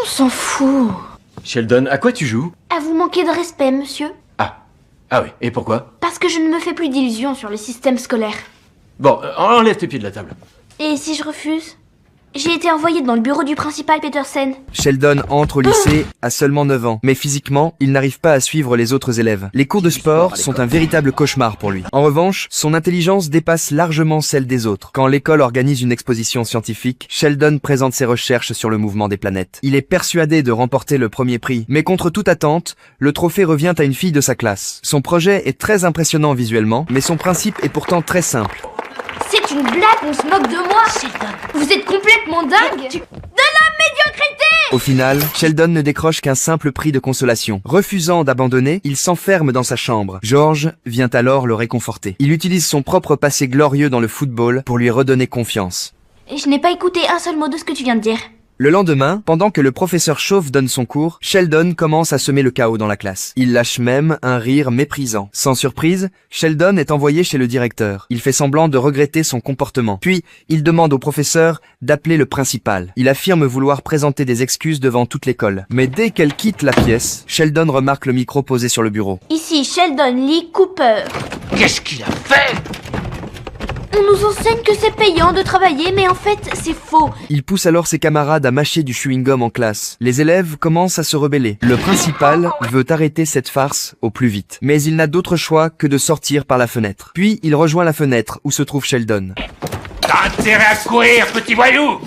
On s'en fout. Sheldon, à quoi tu joues? À vous manquer de respect, monsieur. Ah oui, et pourquoi? Parce que je ne me fais plus d'illusions sur le système scolaire. Bon, enlève tes pieds de la table. Et si je refuse? J'ai été envoyée dans le bureau du principal Petersen. Sheldon entre au lycée à seulement 9 ans, mais physiquement, il n'arrive pas à suivre les autres élèves. Les cours de sport sont un véritable cauchemar pour lui. En revanche, son intelligence dépasse largement celle des autres. Quand l'école organise une exposition scientifique, Sheldon présente ses recherches sur le mouvement des planètes. Il est persuadé de remporter le premier prix, mais contre toute attente, le trophée revient à une fille de sa classe. Son projet est très impressionnant visuellement, mais son principe est pourtant très simple. C'est une blague, on se moque de moi. Sheldon, vous êtes complètement dingue. De la médiocrité. Au final, Sheldon ne décroche qu'un simple prix de consolation. Refusant d'abandonner, il s'enferme dans sa chambre. George vient alors le réconforter. Il utilise son propre passé glorieux dans le football pour lui redonner confiance. Je n'ai pas écouté un seul mot de ce que tu viens de dire. Le lendemain, pendant que le professeur chauve donne son cours, Sheldon commence à semer le chaos dans la classe. Il lâche même un rire méprisant. Sans surprise, Sheldon est envoyé chez le directeur. Il fait semblant de regretter son comportement. Puis, il demande au professeur d'appeler le principal. Il affirme vouloir présenter des excuses devant toute l'école. Mais dès qu'elle quitte la pièce, Sheldon remarque le micro posé sur le bureau. Ici Sheldon Lee Cooper. Qu'est-ce qu'il a fait? On nous enseigne que c'est payant de travailler, mais en fait, c'est faux. Il pousse alors ses camarades à mâcher du chewing-gum en classe. Les élèves commencent à se rebeller. Le principal veut arrêter cette farce au plus vite. Mais il n'a d'autre choix que de sortir par la fenêtre. Puis, il rejoint la fenêtre où se trouve Sheldon. T'as intérêt à courir, petit voyou!